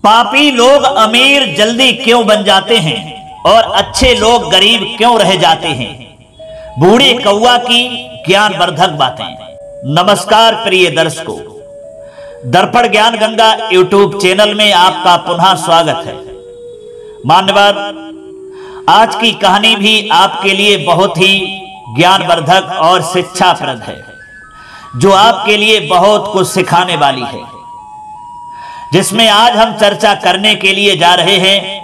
पापी लोग अमीर जल्दी क्यों बन जाते हैं और अच्छे लोग गरीब क्यों रह जाते हैं? बूढ़े कौवा की ज्ञानवर्धक बातें। नमस्कार प्रिय दर्शकों, दर्पण ज्ञान गंगा यूट्यूब चैनल में आपका पुनः स्वागत है। मान्यवर, आज की कहानी भी आपके लिए बहुत ही ज्ञानवर्धक और शिक्षाप्रद है, जो आपके लिए बहुत कुछ सिखाने वाली है, जिसमें आज हम चर्चा करने के लिए जा रहे हैं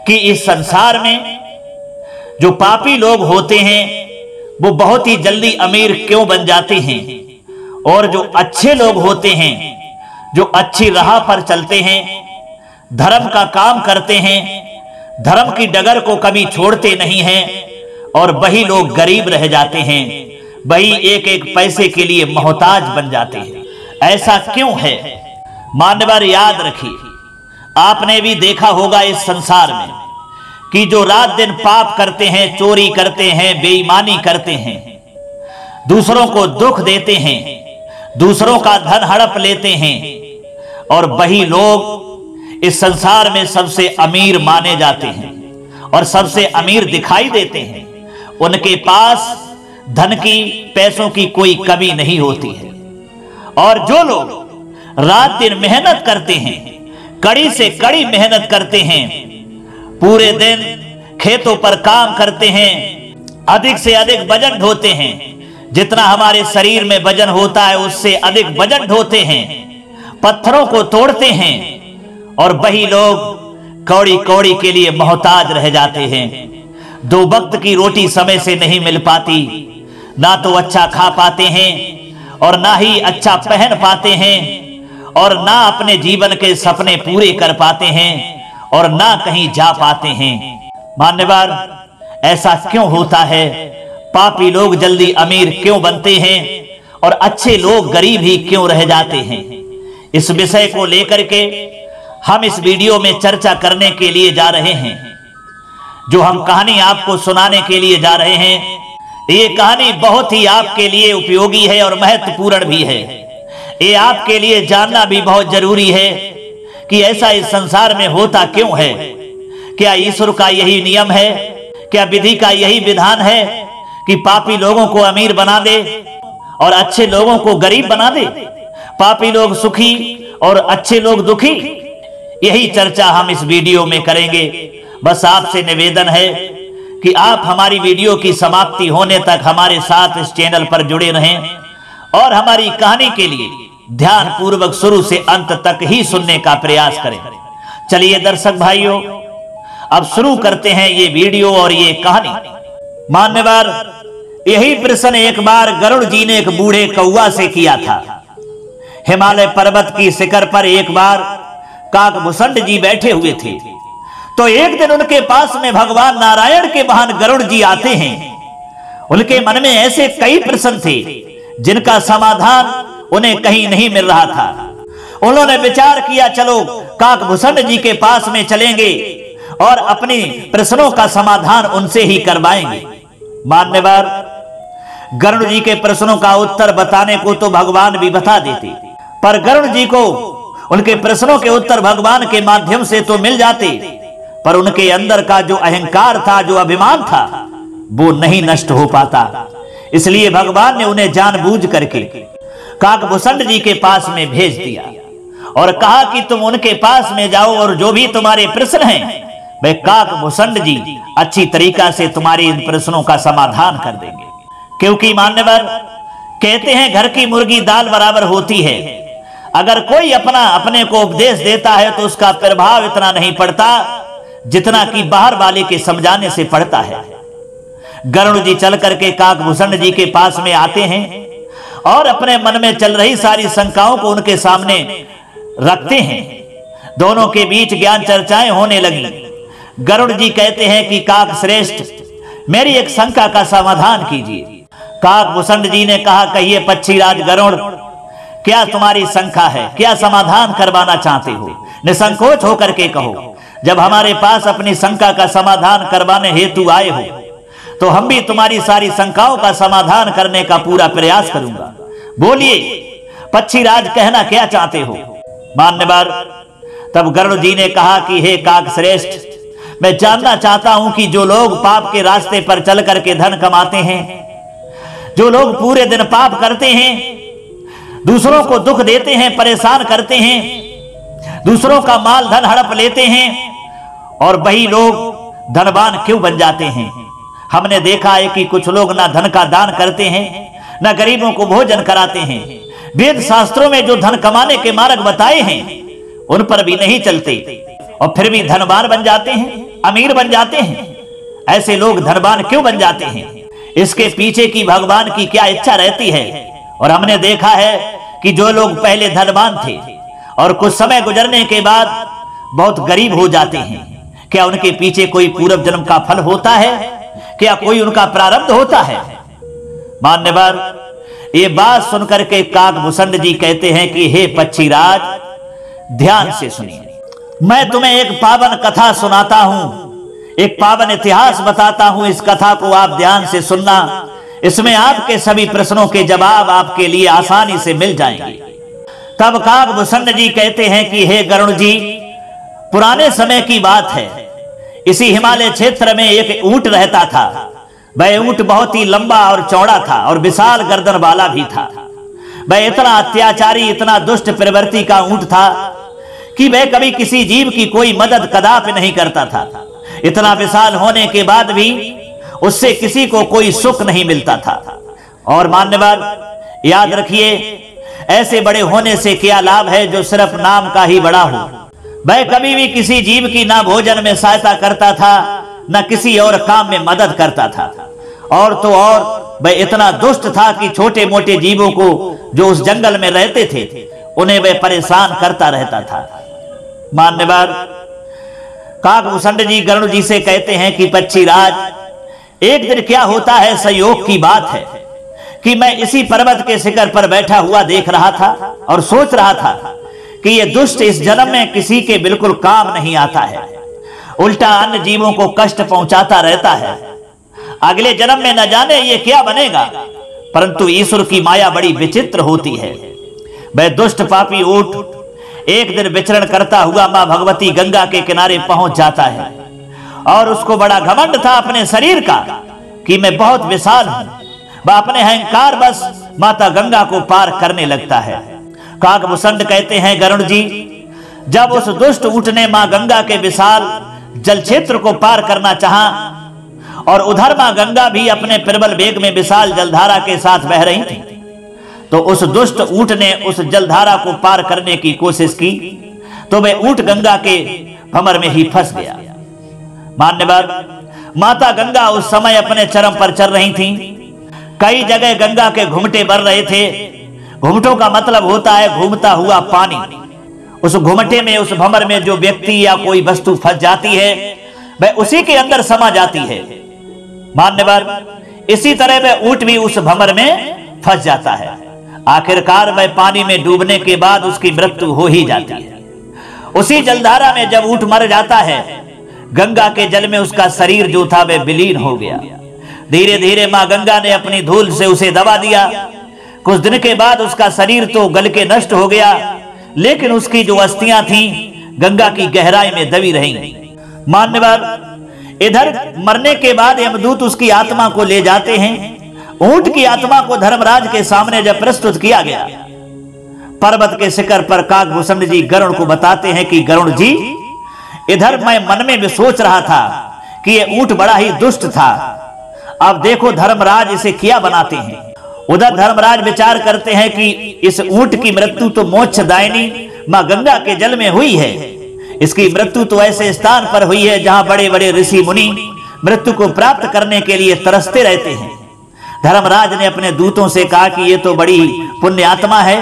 कि इस संसार में जो पापी लोग होते हैं वो बहुत ही जल्दी अमीर क्यों बन जाते हैं, और जो अच्छे लोग होते हैं, जो अच्छी राह पर चलते हैं, धर्म का काम करते हैं, धर्म की डगर को कभी छोड़ते नहीं हैं, और वही लोग गरीब रह जाते हैं, वही एक एक पैसे के लिए मोहताज बन जाते हैं। ऐसा क्यों है? मान्यवर, याद रखिए, आपने भी देखा होगा इस संसार में कि जो रात दिन पाप करते हैं, चोरी करते हैं, बेईमानी करते हैं, दूसरों को दुख देते हैं, दूसरों का धन हड़प लेते हैं, और वही लोग इस संसार में सबसे अमीर माने जाते हैं और सबसे अमीर दिखाई देते हैं। उनके पास धन की, पैसों की कोई कमी नहीं होती है। और जो लोग रात दिन मेहनत करते हैं, कड़ी से कड़ी मेहनत करते हैं, पूरे दिन खेतों पर काम करते हैं, अधिक से अधिक वजन ढोते हैं, जितना हमारे शरीर में वजन होता है उससे अधिक वजन ढोते हैं, पत्थरों को तोड़ते हैं, और वही लोग कौड़ी कौड़ी के लिए मोहताज रह जाते हैं। दो वक्त की रोटी समय से नहीं मिल पाती, ना तो अच्छा खा पाते हैं और ना ही अच्छा पहन पाते हैं, और ना अपने जीवन के सपने पूरे कर पाते हैं, और ना कहीं जा पाते हैं। मान्यवर, ऐसा क्यों होता है? पापी लोग जल्दी अमीर क्यों बनते हैं और अच्छे लोग गरीब ही क्यों रह जाते हैं? इस विषय को लेकर के हम इस वीडियो में चर्चा करने के लिए जा रहे हैं। जो हम कहानी आपको सुनाने के लिए जा रहे हैं, ये कहानी बहुत ही आपके लिए उपयोगी है और महत्वपूर्ण भी है। ये आपके लिए जानना भी बहुत जरूरी है कि ऐसा इस संसार में होता क्यों है। क्या ईश्वर का यही नियम है? क्या विधि का यही विधान है कि पापी लोगों को अमीर बना दे और अच्छे लोगों को गरीब बना दे? पापी लोग सुखी और अच्छे लोग दुखी? यही चर्चा हम इस वीडियो में करेंगे। बस आपसे निवेदन है कि आप हमारी वीडियो की समाप्ति होने तक हमारे साथ इस चैनल पर जुड़े रहें और हमारी कहानी के लिए ध्यान पूर्वक शुरू से अंत तक ही सुनने का प्रयास करें। चलिए दर्शक भाइयों, अब शुरू करते हैं ये वीडियो और ये कहानी। मान्यवर, यही प्रश्न एक बार गरुड़ जी ने एक बूढ़े कौवा से किया था। हिमालय पर्वत की शिखर पर एक बार काकभूषण जी बैठे हुए थे, तो एक दिन उनके पास में भगवान नारायण के वाहन गरुड़ जी आते हैं। उनके मन में ऐसे कई प्रश्न थे जिनका समाधान उन्हें कहीं नहीं मिल रहा था। उन्होंने विचार किया, चलो काकभूषण जी के पास में चलेंगे और अपने प्रश्नों का समाधान उनसे ही करवाएंगे। मान्यवर, गरुड़ जी के प्रश्नों का उत्तर बताने को तो भगवान भी बता देते, पर गरुड़ जी को उनके प्रश्नों के उत्तर भगवान के माध्यम से तो मिल जाते, पर उनके अंदर का जो अहंकार था, जो अभिमान था, वो नहीं नष्ट हो पाता। इसलिए भगवान ने उन्हें जानबूझ करके काकभूषण जी के पास में भेज दिया और कहा कि तुम उनके पास में जाओ और जो भी तुम्हारे प्रश्न हैं, वे काकभूषण जी अच्छी तरीका से तुम्हारे इन प्रश्नों का समाधान कर देंगे। क्योंकि मान्यवर, कहते हैं घर की मुर्गी दाल बराबर होती है। अगर कोई अपने को उपदेश देता है तो उसका प्रभाव इतना नहीं पड़ता जितना कि बाहर वाले के समझाने से पड़ता है। गरुड़ जी चल करके काकभूषण जी के पास में आते हैं और अपने मन में चल रही सारी शंकाओं को उनके सामने रखते हैं। दोनों के बीच ज्ञान चर्चाएं होने लगी। गरुड़ जी कहते हैं कि काक श्रेष्ठ, मेरी एक शंका का समाधान कीजिए। काकभूषण जी ने कहा, कहिए पक्षीराज गरुड़, क्या तुम्हारी शंका है? क्या समाधान करवाना चाहते हो? निसंकोच होकर के कहो। जब हमारे पास अपनी शंका का समाधान करवाने हेतु आए हो तो हम भी तुम्हारी सारी शंकाओं का समाधान करने का पूरा प्रयास करूंगा। बोलिए पक्षीराज, कहना क्या चाहते हो? मान्यवर, तब गरुड़ जी ने कहा कि हे काक श्रेष्ठ, मैं जानना चाहता हूं कि जो लोग पाप के रास्ते पर चल करके धन कमाते हैं, जो लोग पूरे दिन पाप करते हैं, दूसरों को दुख देते हैं, परेशान करते हैं, दूसरों का माल धन हड़प लेते हैं, और वही लोग धनवान क्यों बन जाते हैं? हमने देखा है कि कुछ लोग ना धन का दान करते हैं, ना गरीबों को भोजन कराते हैं, वेद शास्त्रों में जो धन कमाने के मार्ग बताए हैं उन पर भी नहीं चलते, और फिर भी धनवान बन जाते हैं, अमीर बन जाते हैं। ऐसे लोग धनवान क्यों बन जाते हैं? इसके पीछे की भगवान की क्या इच्छा रहती है? और हमने देखा है कि जो लोग पहले धनवान थे और कुछ समय गुजरने के बाद बहुत गरीब हो जाते हैं, क्या उनके पीछे कोई पूर्व जन्म का फल होता है? क्या कोई उनका प्रारब्ध होता है? मान्यवर, ये बात सुनकर के काकभूषण जी कहते हैं कि हे पक्षीराज, ध्यान से सुनिए, मैं तुम्हें एक पावन कथा सुनाता हूं, एक पावन इतिहास बताता हूं। इस कथा को आप ध्यान से सुनना, इसमें आपके सभी प्रश्नों के जवाब आपके लिए आसानी से मिल जाएंगे। तब काकभूषण जी कहते हैं कि हे गरुड़ जी, पुराने समय की बात है, इसी हिमालय क्षेत्र में एक ऊंट रहता था। वह ऊंट बहुत ही लंबा और चौड़ा था और विशाल गर्दन वाला भी था। वह इतना अत्याचारी, इतना दुष्ट प्रवृत्ति का ऊंट था कि वह कभी किसी जीव की कोई मदद कदापि नहीं करता था। इतना विशाल होने के बाद भी उससे किसी को कोई सुख नहीं मिलता था। और मान्यवर, याद रखिए, ऐसे बड़े होने से क्या लाभ है जो सिर्फ नाम का ही बड़ा हो। वह कभी भी किसी जीव की ना भोजन में सहायता करता था, न किसी और काम में मदद करता था। और तो और वह इतना दुष्ट था कि छोटे मोटे जीवों को जो उस जंगल में रहते थे उन्हें वह परेशान करता रहता था। मान्यवर, काकभूषण जी गरुड़ जी से कहते हैं कि पक्षीराज, एक दिन क्या होता है, संयोग की बात है कि मैं इसी पर्वत के शिखर पर बैठा हुआ देख रहा था और सोच रहा था कि यह दुष्ट इस जन्म में किसी के बिल्कुल काम नहीं आता है, उल्टा अन्य जीवों को कष्ट पहुंचाता रहता है। अगले जन्म में न जाने ये क्या बनेगा। परंतु ईश्वर की माया बड़ी विचित्र होती है। वह दुष्ट पापी ऊंट एक दिन विचरण करता हुआ मां भगवती गंगा के किनारे पहुंच जाता है, और उसको बड़ा घमंड था अपने शरीर का कि मैं बहुत विशाल हूं। वह अपने अहंकार बस माता गंगा को पार करने लगता है। काकभूषण कहते हैं, गरुड़ जी, जब उस दुष्ट ऊंट ने मां गंगा के विशाल जल क्षेत्र को पार करना चाहा और उधर मां गंगा भी अपने प्रबल वेग में विशाल जलधारा के साथ बह रही थी, तो उस दुष्ट ऊंट ने उस जलधारा को पार करने की कोशिश की, तो वह ऊंट गंगा के भंवर में ही फंस गया। मान्यवर, माता गंगा उस समय अपने चरम पर चल रही थी। कई जगह गंगा के घुमटे बढ़ रहे थे। घुमटों का मतलब होता है घूमता हुआ पानी। उस घुमटे में, उस भंवर में जो व्यक्ति या कोई वस्तु फंस जाती है वह उसी के अंदर समा जाती है। मान्यवर, इसी तरह वह ऊंट भी उस भंवर में फंस जाता है। आखिरकार वह पानी में डूबने के बाद उसकी मृत्यु हो ही जाती है। उसी जलधारा में जब ऊंट मर जाता है, गंगा के जल में उसका शरीर जो था वह विलीन हो गया। धीरे धीरे मां गंगा ने अपनी धूल से उसे दबा दिया। कुछ दिन के बाद उसका शरीर तो गल के नष्ट हो गया, लेकिन उसकी जो अस्थियां थीं गंगा की गहराई में दबी रहीं। मान्यवर, इधर मरने के बाद यमदूत उसकी आत्मा को ले जाते हैं। ऊंट की आत्मा को धर्मराज के सामने जब प्रस्तुत किया गया, पर्वत के शिखर पर काकभूषण जी गरुड़ को बताते हैं कि गरुड़ जी, इधर मैं मन में भी सोच रहा था कि ये ऊंट बड़ा ही दुष्ट था। अब देखो धर्मराज इसे क्या बनाते हैं। उधर धर्मराज विचार करते हैं कि इस ऊंट की मृत्यु तो मोक्षदायिनी मां गंगा के जल में हुई है। इसकी मृत्यु तो ऐसे स्थान पर हुई है जहां बड़े बड़े ऋषि मुनि मृत्यु को प्राप्त करने के लिए तरसते रहते हैं। धर्मराज ने अपने दूतों से कहा कि ये तो बड़ी पुण्य आत्मा है,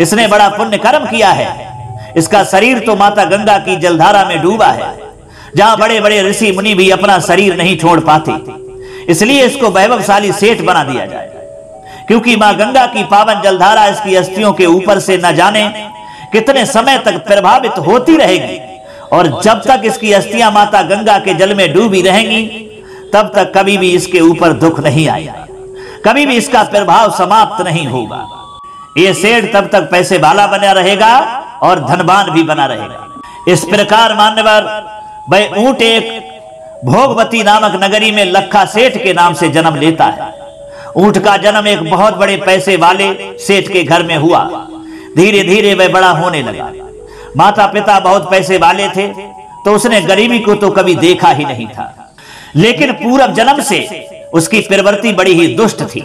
इसने बड़ा पुण्य कर्म किया है। इसका शरीर तो माता गंगा की जलधारा में डूबा है, जहां बड़े बड़े ऋषि मुनि भी अपना शरीर नहीं छोड़ पाते। इसलिए इसको वैभवशाली सेठ बना दिया जाए, क्योंकि मां गंगा की पावन जलधारा इसकी अस्थियों के ऊपर से न जाने कितने समय तक प्रभावित होती रहेगी, और जब तक इसकी अस्थियां माता गंगा के जल में डूबी रहेंगी तब तक कभी भी इसके ऊपर दुख नहीं आएगा, कभी भी इसका प्रभाव समाप्त नहीं होगा। ये सेठ तब तक पैसे वाला बना रहेगा और धनवान भी बना रहेगा। इस प्रकार मान्यवर वह ऊंट एक भोगवती नामक नगरी में लखा सेठ के नाम से जन्म लेता है। ऊंट का जन्म एक बहुत बड़े पैसे वाले सेठ के घर में हुआ। धीरे धीरे वह बड़ा होने लगा। माता पिता बहुत पैसे वाले थे, तो उसने गरीबी को तो कभी देखा ही नहीं था। लेकिन पूर्व जन्म से उसकी प्रवृत्ति बड़ी ही दुष्ट थी।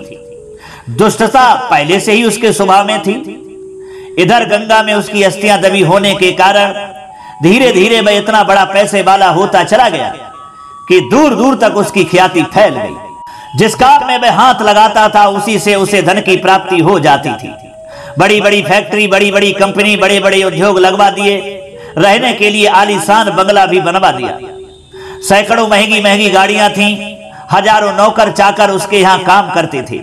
दुष्टता पहले से ही उसके स्वभाव में थी। इधर गंगा में उसकी अस्थियां दबी होने के कारण धीरे धीरे वह इतना बड़ा पैसे वाला होता चला गया कि दूर दूर तक उसकी ख्याति फैल गई। जिस काम में वह हाथ लगाता था उसी से उसे धन की प्राप्ति हो जाती थी। बड़ी बड़ी फैक्ट्री, बड़ी बड़ी कंपनी, बड़े बड़े उद्योग लगवा दिए। रहने के लिए आलीशान बंगला भी बनवा दिया। सैकड़ों महंगी महंगी गाड़ियां थीं। हजारों नौकर चाकर उसके यहाँ काम करते थे।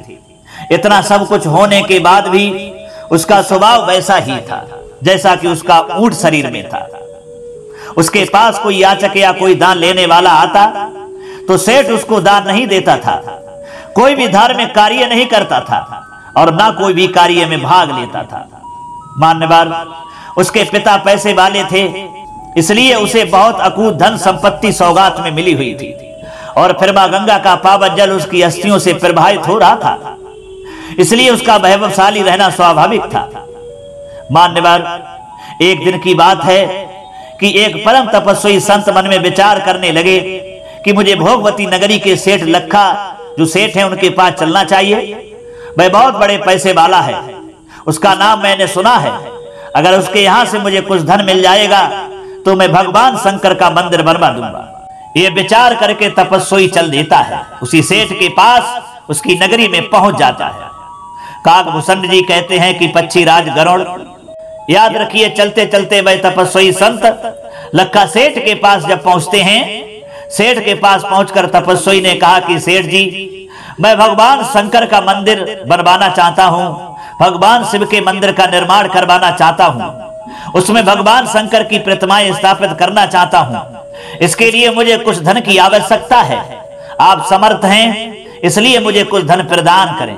इतना सब कुछ होने के बाद भी उसका स्वभाव वैसा ही था जैसा कि उसका ऊंट शरीर में था। उसके पास कोई याचक या कोई दान लेने वाला आता तो सेठ उसको दान नहीं देता था। कोई भी धार्मिक कार्य नहीं करता था और ना कोई भी कार्य में भाग लेता था। मान्यवर उसके पिता पैसे वाले थे, इसलिए उसे बहुत अकूत धन संपत्ति सौगात में मिली हुई थी और फिर मां गंगा का पावन जल उसकी अस्थियों से प्रवाहित हो रहा था, इसलिए उसका वैभवशाली रहना स्वाभाविक था। मान्यवर एक दिन की बात है कि एक परम तपस्वी संत मन में विचार करने लगे कि मुझे भोगवती नगरी के सेठ लखा जो सेठ हैं उनके पास चलना चाहिए। वह बहुत बड़े पैसे वाला है, उसका नाम मैंने सुना है। अगर उसके यहां से मुझे कुछ धन मिल जाएगा तो मैं भगवान शंकर का मंदिर बनवा दूंगा। ये विचार करके तपस्वी चल देता है। उसी सेठ के पास उसकी नगरी में पहुंच जाता है। काकभूषण जी कहते हैं कि पक्षीराज गरुड़, याद रखिए, चलते चलते वह तपस्वी संत लखा सेठ के पास जब पहुंचते हैं, सेठ के पास पहुंचकर तपस्वी ने कहा कि सेठ जी, मैं भगवान शंकर का मंदिर बनवाना चाहता हूं, भगवान शिव के मंदिर का निर्माण करवाना चाहता हूं, उसमें भगवान शंकर की प्रतिमाएं स्थापित करना चाहता हूं। इसके लिए मुझे कुछ धन की आवश्यकता है। आप समर्थ हैं, इसलिए मुझे कुछ धन प्रदान करें।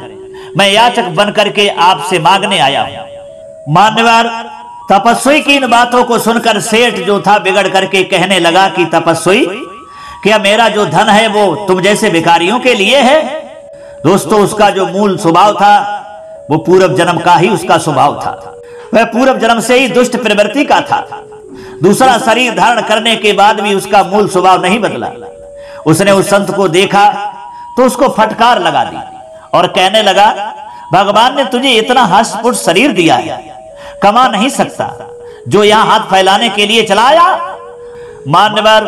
मैं याचक बनकर के आपसे मांगने आया हूं। मान्यवर तपस्वी की इन बातों को सुनकर सेठ जो था बिगड़ करके कहने लगा कि तपस्वी, क्या मेरा जो धन है वो तुम जैसे भिखारियों के लिए है? दोस्तों उसका जो मूल स्वभाव था वो पूर्व जन्म का ही उसका स्वभाव था। वह पूर्व जन्म से ही दुष्ट प्रवृत्ति का था। दूसरा शरीर धारण करने के बाद भी उसका मूल स्वभाव नहीं बदला। उसने उस संत को देखा तो उसको फटकार लगा दी और कहने लगा, भगवान ने तुझे इतना हष्टपुष्ट शरीर दिया है, कमा नहीं सकता, जो यहां हाथ फैलाने के लिए चलाया। मान्यवर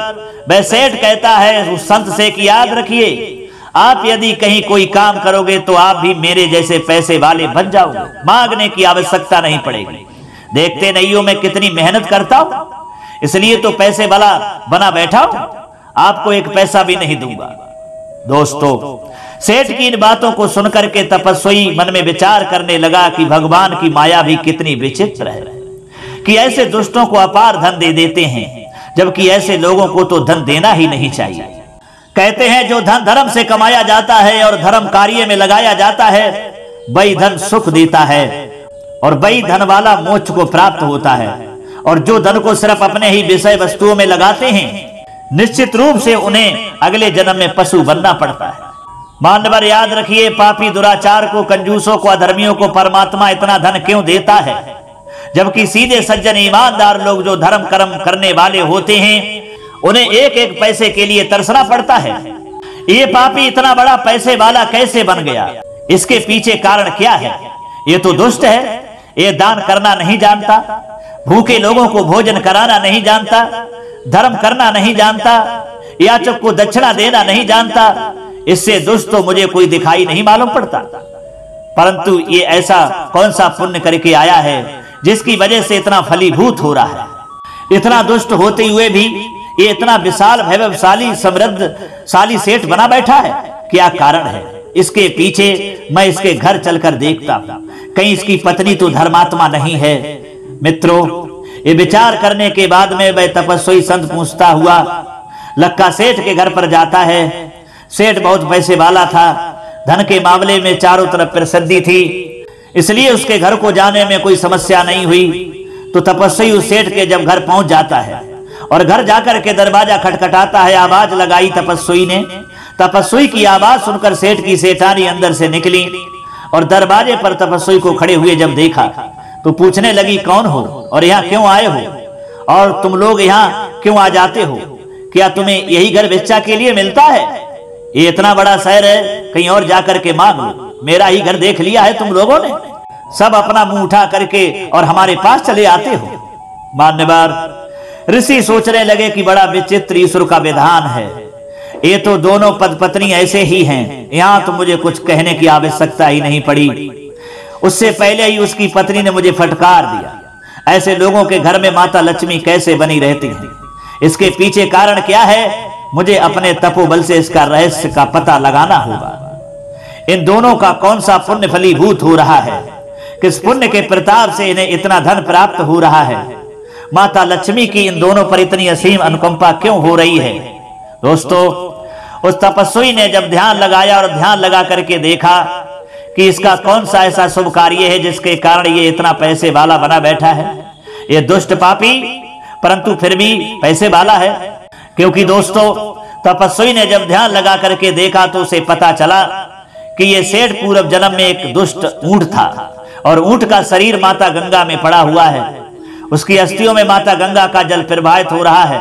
वह सेठ कहता है उस संत से कि याद रखिए, आप यदि कहीं कोई काम करोगे तो आप भी मेरे जैसे पैसे वाले बन जाओगे, मांगने की आवश्यकता नहीं पड़ेगी। देखते नहीं हो मैं कितनी मेहनत करता हूं, इसलिए तो पैसे वाला बना बैठा हूं, आपको एक पैसा भी नहीं दूंगा। दोस्तों सेठ की इन बातों को सुनकर के तपस्वी मन में विचार करने लगा कि भगवान की माया भी कितनी विचित्र है कि ऐसे दुष्टों को अपार धन दे देते हैं, जबकि ऐसे लोगों को तो धन देना ही नहीं चाहिए। कहते हैं जो धन धर्म से कमाया जाता है और धर्म कार्य में लगाया जाता है, वही धन सुख देता है और वही धन वाला मोक्ष को प्राप्त होता है। और जो धन को सिर्फ अपने ही विषय वस्तुओं में लगाते हैं, निश्चित रूप से उन्हें अगले जन्म में पशु बनना पड़ता है। मान्यवर याद रखिए, पापी दुराचार को, कंजूसों को, अधर्मियों को परमात्मा इतना धन क्यों देता है, जबकि सीधे सज्जन ईमानदार लोग जो धर्म कर्म करने वाले होते हैं उन्हें एक एक पैसे के लिए तरसना पड़ता है। ये पापी इतना बड़ा पैसे वाला कैसे बन गया? इसके पीछे कारण क्या है? ये तो दुष्ट है, ये दान करना नहीं जानता, भूखे लोगों को भोजन कराना नहीं जानता, धर्म करना नहीं जानता, याचक को दक्षिणा देना नहीं जानता। इससे दुष्ट तो मुझे कोई दिखाई नहीं मालूम पड़ता। परंतु ये ऐसा कौन सा पुण्य करके आया है जिसकी वजह से इतना फलीभूत हो रहा है? इतना दुष्ट होते हुए भी ये इतना विशाल वैभवशाली समृद्धशाली सेठ बना बैठा है, क्या कारण है? इसके पीछे मैं इसके घर चलकर देखता हूं, कहीं इसकी पत्नी तो धर्मात्मा नहीं है। मित्रों ये विचार करने के बाद में वह तपस्वी संत पूछता हुआ लक्का सेठ के घर पर जाता है। सेठ बहुत पैसे वाला था, धन के मामले में चारों तरफ प्रसिद्धि थी, इसलिए उसके घर को जाने में कोई समस्या नहीं हुई। तो तपस्वी उस सेठ के जब घर पहुंच जाता है और घर जाकर के दरवाजा खटखटाता है, आवाज लगाई तपस्वी ने। तपस्वी की आवाज सुनकर सेठ की सेठानी अंदर से निकली और दरवाजे पर तपस्वी को खड़े हुए जब देखा तो पूछने लगी, कौन हो और यहाँ क्यों आए हो, और तुम लोग यहाँ क्यों आ जाते हो? क्या तुम्हें यही घर भिक्षा के लिए मिलता है? ये इतना बड़ा शहर है, कहीं और जाकर के मांग लो, मेरा ही घर देख लिया है तुम लोगों ने। सब अपना मुंह उठा करके और हमारे पास चले आते हो। मान्यवर ऋषि सोचने लगे कि बड़ा विचित्र ईश्वर का विधान है, ये तो दोनों पद पत्नी ऐसे ही हैं, यहाँ तो मुझे कुछ कहने की आवश्यकता ही नहीं पड़ी। उससे पहले ही उसकी पत्नी ने मुझे फटकार दिया। ऐसे लोगों के घर में माता लक्ष्मी कैसे बनी रहती हैं? इसके पीछे कारण क्या है? मुझे अपने तपोबल से इसका रहस्य का पता लगाना होगा। इन दोनों का कौन सा पुण्य फलीभूत हो रहा है? किस पुण्य के प्रताप से इन्हें इतना धन प्राप्त हो रहा है? माता लक्ष्मी की इन दोनों पर इतनी असीम अनुकंपा क्यों हो रही है? दोस्तों, उस तपस्वी ने जब ध्यान लगाया और ध्यान लगा करके देखा कि इसका कौन सा ऐसा शुभ कार्य है जिसके कारण ये इतना पैसे वाला बना बैठा है। ये दुष्ट पापी परंतु फिर भी पैसे वाला है। क्योंकि दोस्तों, तपस्वी ने जब ध्यान लगा करके देखा तो उसे पता चला कि ये सेठ पूर्व जन्म में एक दुष्ट ऊंट था और ऊंट का शरीर माता गंगा में पड़ा हुआ है। उसकी अस्थियों में माता गंगा का जल प्रवाहित हो रहा है।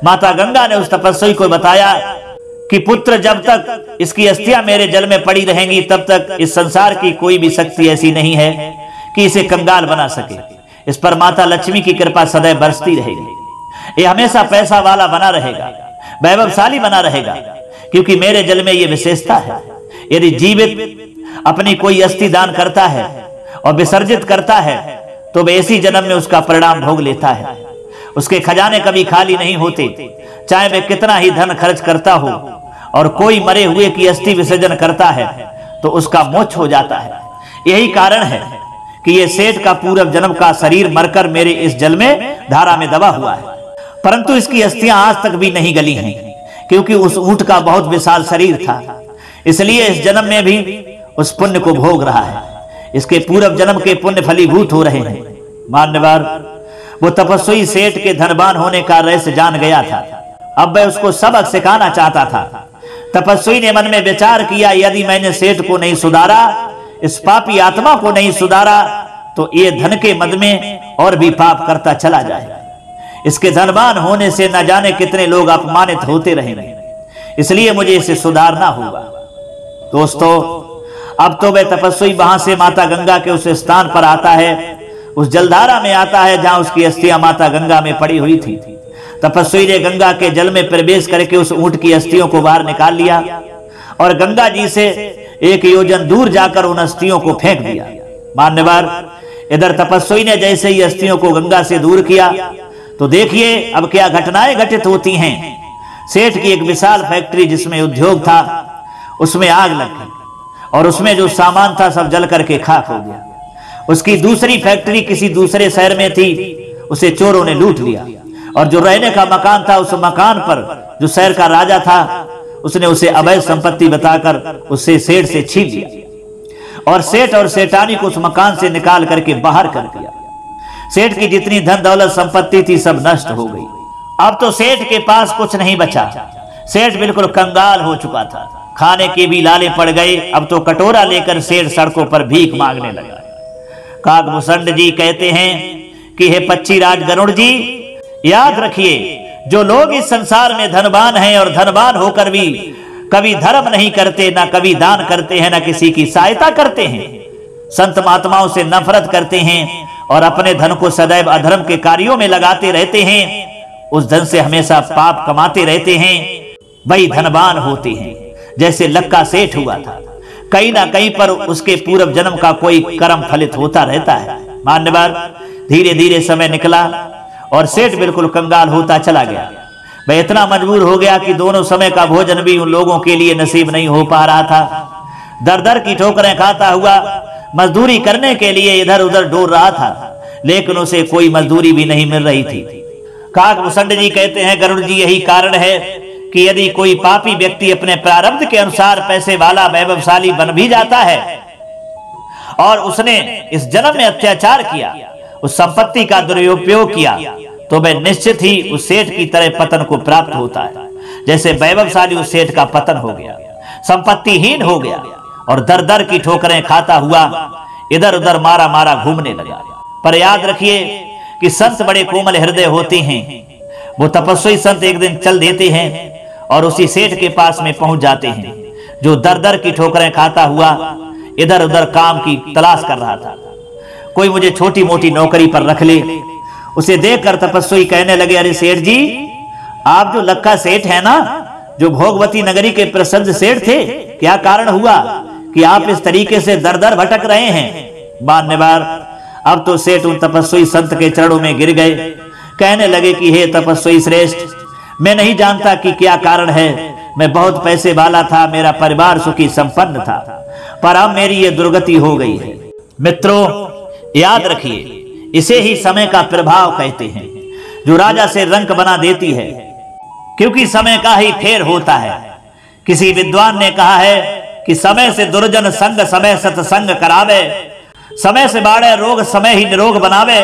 माता गंगा ने उस तपस्वी को बताया कि पुत्र, जब तक इसकी अस्थियां मेरे जल में पड़ी रहेंगी तब तक इस संसार की कोई भी शक्ति ऐसी नहीं है कि इसे कंगाल बना सके। इस पर माता लक्ष्मी की कृपा सदैव बरसती रहेगी। ये हमेशा पैसा वाला बना रहेगा, वैभवशाली बना रहेगा, क्योंकि मेरे जल में ये विशेषता है। यदि जीवित अपनी कोई अस्थि दान करता है और विसर्जित करता है तो वह इसी जन्म में उसका परिणाम भोग लेता है। उसके खजाने कभी खाली नहीं होते, चाहे वह कितना ही धन खर्च करता हो। और कोई मरे हुए की अस्थि विसर्जन करता है तो उसका मोक्ष हो जाता है। यही कारण है कि यह सेठ का पूर्व जन्म का शरीर मरकर मेरे इस जल में धारा में दबा हुआ है, परंतु इसकी अस्थियां आज तक भी नहीं गली हैं, क्योंकि उस ऊंट का बहुत विशाल शरीर था। इसलिए इस जन्म में भी उस पुण्य को भोग रहा है। इसके पूर्व जन्म के पुण्य फलीभूत हो रहे हैं। मान्यवर, वो तपस्वी सेठ के धनवान होने का रहस्य जान गया था। अब वह उसको सबक सिखाना चाहता था। तपस्वी ने मन में विचार किया, यदि मैंने सेठ को नहीं सुधारा, इस पापी आत्मा को नहीं सुधारा, तो ये धन के मद में और भी पाप करता चला जाएगा। इसके धनवान होने से न जाने कितने लोग अपमानित होते रहेंगे। इसलिए मुझे इसे सुधारना होगा। दोस्तों, अब तो वह तपस्वी वहां से माता गंगा के उस स्थान पर आता है, उस जलधारा में आता है जहां उसकी अस्थियां माता गंगा में पड़ी हुई थी। तपस्वी ने गंगा के जल में प्रवेश करके उस ऊंट की अस्थियों को बाहर निकाल लिया और गंगा जी से 1 योजन दूर जाकर उन अस्थियों को फेंक दिया। मान्यवर, इधर तपस्वी ने जैसे ही अस्थियों को गंगा से दूर किया तो देखिए अब क्या घटनाएं घटित होती हैं। सेठ की एक विशाल फैक्ट्री जिसमें उद्योग था, उसमें आग लग गई और उसमें जो सामान था सब जल करके खाक हो गया। उसकी दूसरी फैक्ट्री किसी दूसरे शहर में थी, उसे चोरों ने लूट लिया और जो रहने का मकान था, उस मकान पर जो शहर का राजा था, उसने उसे अवैध संपत्ति बताकर उससे सेठ से छीन लिया और सेठ और सेठानी को उस मकान से निकाल करके बाहर कर दिया। सेठ की जितनी धन दौलत संपत्ति थी सब नष्ट हो गई। अब तो सेठ के पास कुछ नहीं बचा। सेठ बिल्कुल कंगाल हो चुका था, खाने के भी लाले पड़ गए। अब तो कटोरा लेकर सेठ सड़कों पर भीख मांगने लगा। काकभूषण जी कहते हैं कि हे पक्षीराज गरुड़ जी, याद रखिए, जो लोग इस संसार में धनवान हैं और धनवान होकर भी कभी धर्म नहीं करते, ना कभी दान करते हैं, ना किसी की सहायता करते हैं, संत महात्माओं से नफरत करते हैं और अपने धन को सदैव अधर्म के कार्यों में लगाते रहते हैं, उस धन से हमेशा पाप कमाते रहते हैं, वही धनवान होते हैं। जैसे लक्का सेठ हुआ था, कहीं ना कहीं पर उसके पूर्व जन्म का कोई कर्म फलित होता रहता है। मान्यवर, धीरे धीरे समय निकला और सेठ बिल्कुल कंगाल होता चला गया। वह इतना मजबूर हो गया कि दोनों समय का भोजन भी उन लोगों के लिए नसीब नहीं हो पा रहा था। दर दर की ठोकरें खाता हुआ मजदूरी करने के लिए इधर उधर डोल रहा था, लेकिन उसे कोई मजदूरी भी नहीं मिल रही थी। काकभूषण जी कहते हैं, गरुड़ जी, यही कारण है कि यदि कोई पापी व्यक्ति अपने प्रारब्ध के अनुसार पैसे वाला वैभवशाली बन भी जाता है और उसने इस जन्म में अत्याचार किया उस संपत्ति का दुरुपयोग किया तो वह निश्चित ही उस सेठ की तरह पतन को प्राप्त होता है। जैसे वैभवशाली उस सेठ का पतन हो गया, संपत्तिहीन हो गया और दर दर की ठोकरें खाता हुआ इधर उधर मारा मारा घूमने लगा। पर याद रखिए कि संत बड़े कोमल हृदय होते हैं। वो तपस्वी संत एक दिन चल देते हैं और उसी सेठ के पास में पहुंच जाते हैं जो दर दर की ठोकरें खाता हुआ इधर उधर काम की तलाश कर रहा था। कोई मुझे छोटी मोटी नौकरी पर रख ले। उसे देखकर तपस्वी कहने लगे, अरे सेठ जी, आप जो लक्का सेठ है ना, जो भोगवती नगरी के प्रसिद्ध सेठ थे, क्या कारण हुआ कि आप इस तरीके से दर दर भटक रहे हैं? मान्यवर, अब तो सेठ उन तपस्वी संत के चरणों में गिर गए। कहने लगे कि हे तपस्वी श्रेष्ठ, मैं नहीं जानता कि क्या कारण है। मैं बहुत पैसे वाला था, मेरा परिवार सुखी संपन्न था, पर अब मेरी ये दुर्गति हो गई है। मित्रों, याद रखिए, इसे ही समय का प्रभाव कहते हैं, जो राजा से रंक बना देती है, क्योंकि समय का ही फेर होता है। किसी विद्वान ने कहा है कि समय से दुर्जन संग समय सत्संग करावे, समय से बाढ़े रोग समय ही निरोग बनावे,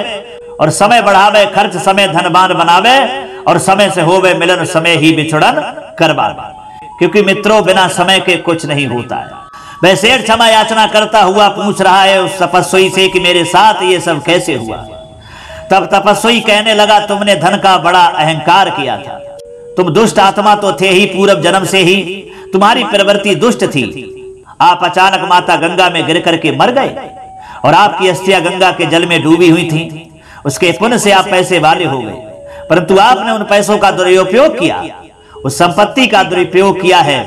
और समय बढ़ावे खर्च समय धनवान बनावे, और समय से होवे मिलन समय ही बिछुड़न करवावे। क्योंकि मित्रों, बिना समय के कुछ नहीं होता है। वह सेठ क्षमा याचना करता हुआ पूछ रहा है उस तपस्वी से कि मेरे साथ ये सब कैसे हुआ? तब तपस्वी कहने लगा, तुमने धन का बड़ा अहंकार किया था। तुम दुष्ट आत्मा तो थे ही, पूर्व जन्म से ही तुम्हारी प्रवृत्ति दुष्ट थी। आप अचानक माता गंगा में गिर करके मर गए और आपकी अस्थियां गंगा के जल में डूबी हुई थी। उसके पुण्य से आप पैसे वाले हो गए, परंतु आपने उन पैसों का दुरुपयोग किया, उस संपत्ति का दुरुपयोग किया है,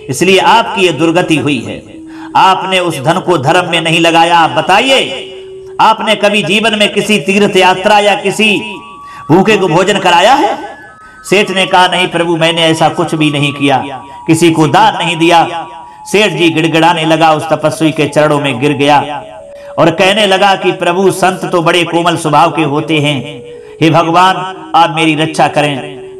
इसलिए आपकी ये दुर्गति हुई है। आपने उस धन को धर्म में नहीं लगाया। आप बताइए, आपने कभी जीवन में किसी तीर्थ यात्रा या किसी भूखे को भोजन कराया है? सेठ ने कहा, नहीं प्रभु, मैंने ऐसा कुछ भी नहीं किया, किसी को दान नहीं दिया। सेठ जी गिड़गिड़ाने लगा, उस तपस्वी के चरणों में गिर गया और कहने लगा कि प्रभु, संत तो बड़े कोमल स्वभाव के होते हैं, हे भगवान, आप मेरी रक्षा करें।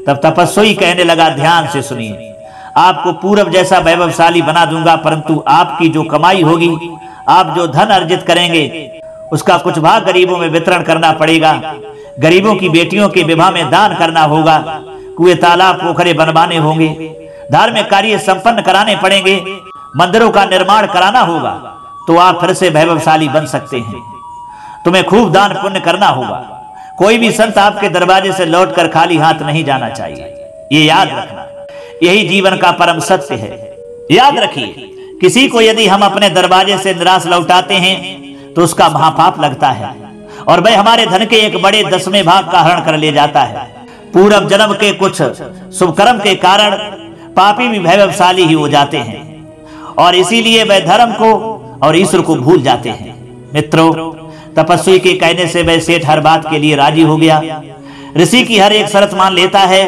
तब तपस्वी कहने लगा, ध्यान से सुनिए, आपको पूर्व जैसा वैभवशाली बना दूंगा, परंतु आपकी जो कमाई होगी, आप जो धन अर्जित करेंगे, उसका कुछ भाग गरीबों में वितरण करना पड़ेगा। गरीबों की बेटियों के विवाह में दान करना होगा, कुएं तालाब पोखरे बनवाने होंगे, धार्मिक कार्य संपन्न कराने पड़ेंगे, मंदिरों का निर्माण कराना होगा, तो आप फिर से वैभवशाली बन सकते हैं। तुम्हें खूब दान पुण्य करना होगा। कोई भी संत आपके दरवाजे से लौटकर खाली हाथ नहीं जाना चाहिए। ये याद रखना, यही जीवन का परम सत्य है। याद रखिए, किसी को यदि हम अपने दरवाजे से निराश लौटाते हैं तो उसका महापाप लगता है और वह हमारे धन के एक बड़े 10वें भाग का हरण कर ले जाता है। पूर्व जन्म के कुछ शुभ कर्म के कारण पापी भी वैभवशाली ही हो जाते हैं और इसीलिए वह धर्म को और ईश्वर को भूल जाते हैं। मित्रों, तपस्वी के कहने से वह सेठ हर बात के लिए राजी हो गया। ऋषि की हर एक शर्त मान लेता है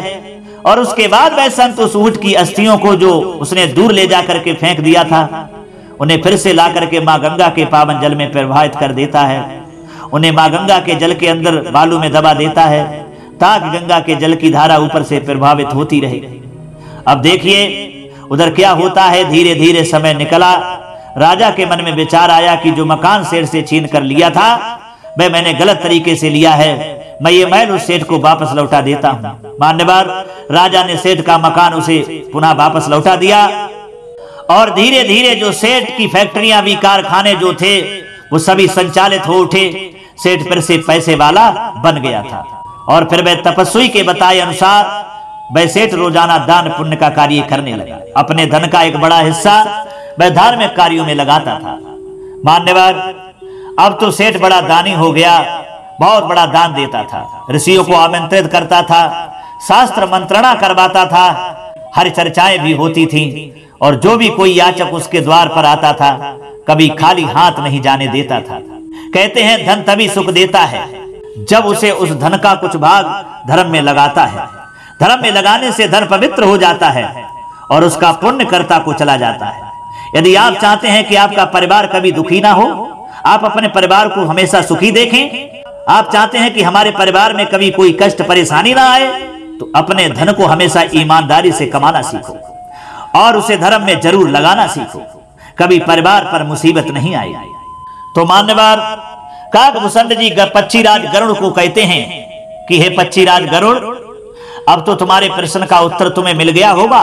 और उसके बाद वह संत उस ऊंट की अस्थियों को जो उसने दूर ले जाकर के फेंक दिया था, उन्हें फिर से ला करके माँ गंगा के पावन जल में प्रवाहित कर देता है। उन्हें माँ गंगा के जल के अंदर बालू में दबा देता है ताकि गंगा के जल की धारा ऊपर से प्रभावित होती रहे। अब देखिए उधर क्या होता है। धीरे धीरे समय निकला। राजा के मन में विचार आया कि जो मकान सेठ से छीन कर लिया था वह मैंने गलत तरीके से लिया है, मैं ये महल उस सेठ को वापस लौटा देता हूँ। मान्यवर, राजा ने सेठ का मकान उसे पुनः वापस लौटा दिया और धीरे धीरे जो सेठ की फैक्ट्रियां भी कारखाने जो थे वो सभी संचालित हो उठे। सेठ फिर से पैसे वाला बन गया था और फिर वह तपस्वी के बताए अनुसार वह सेठ रोजाना दान पुण्य का कार्य करने लगा। अपने धन का एक बड़ा हिस्सा वह धार्मिक कार्यों में लगाता था। मान्यवर, अब तो सेठ बड़ा दानी हो गया, बहुत बड़ा दान देता था, ऋषियों को आमंत्रित करता था, शास्त्र मंत्रणा करवाता था, हर चर्चाएं भी होती थीं और जो भी कोई याचक उसके द्वार पर आता था कभी खाली हाथ नहीं जाने देता था। कहते हैं धन तभी सुख देता है जब उसे उस धन का कुछ भाग धर्म में लगाता है। धर्म में लगाने से धन पवित्र हो जाता है और उसका पुण्य कर्ता को चला जाता है। यदि आप चाहते हैं कि आपका परिवार कभी दुखी ना हो, आप अपने परिवार को हमेशा सुखी देखें, आप चाहते हैं कि हमारे परिवार में कभी कोई कष्ट परेशानी ना आए, तो अपने धन को हमेशा ईमानदारी से कमाना सीखो और उसे धर्म में जरूर लगाना सीखो, कभी परिवार पर मुसीबत नहीं आएगी। तो मान्यवर, काकभूषण जी पक्षीराज गरुड़ को कहते हैं कि हे पक्षीराज गरुड़, अब तो तुम्हारे प्रश्न का उत्तर तुम्हें मिल गया होगा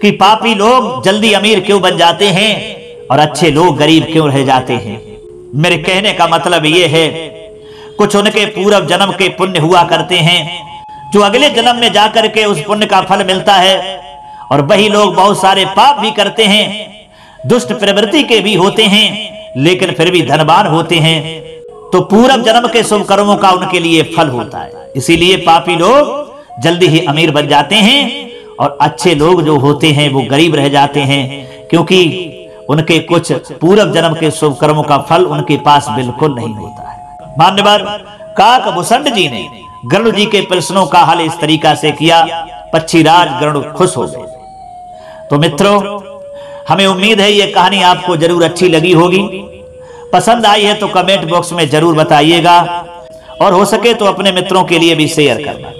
कि पापी लोग जल्दी अमीर क्यों बन जाते हैं और अच्छे लोग गरीब क्यों रह जाते हैं। मेरे कहने का मतलब यह है, कुछ उनके पूर्व जन्म के पुण्य हुआ करते हैं जो अगले जन्म में जाकर के उस पुण्य का फल मिलता है, और वही लोग बहुत सारे पाप भी करते हैं, दुष्ट प्रवृत्ति के भी होते हैं, लेकिन फिर भी धनवान होते हैं, तो पूर्व जन्म के शुभ कर्मों का उनके लिए फल होता है। इसीलिए पापी लोग जल्दी ही अमीर बन जाते हैं और अच्छे लोग जो होते हैं वो गरीब रह जाते हैं, क्योंकि उनके कुछ पूर्व जन्म के शुभ कर्मों का फल उनके पास बिल्कुल नहीं होता है। मान्यवर काकभूषण जी ने गरुड़ जी के प्रश्नों का हल इस तरीका से किया, पक्षीराज गरुड़ खुश हो गए। तो मित्रों, हमें उम्मीद है ये कहानी आपको जरूर अच्छी लगी होगी। पसंद आई है तो कमेंट बॉक्स में जरूर बताइएगा, और हो सके तो अपने मित्रों के लिए भी शेयर करना।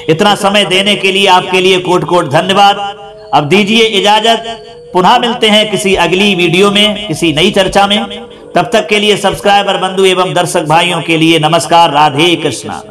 इतना समय देने के लिए आपके लिए कोट कोट धन्यवाद। अब दीजिए इजाजत, पुनः मिलते हैं किसी अगली वीडियो में, किसी नई चर्चा में। तब तक के लिए सब्सक्राइबर बंधु एवं दर्शक भाइयों के लिए नमस्कार, राधे कृष्णा।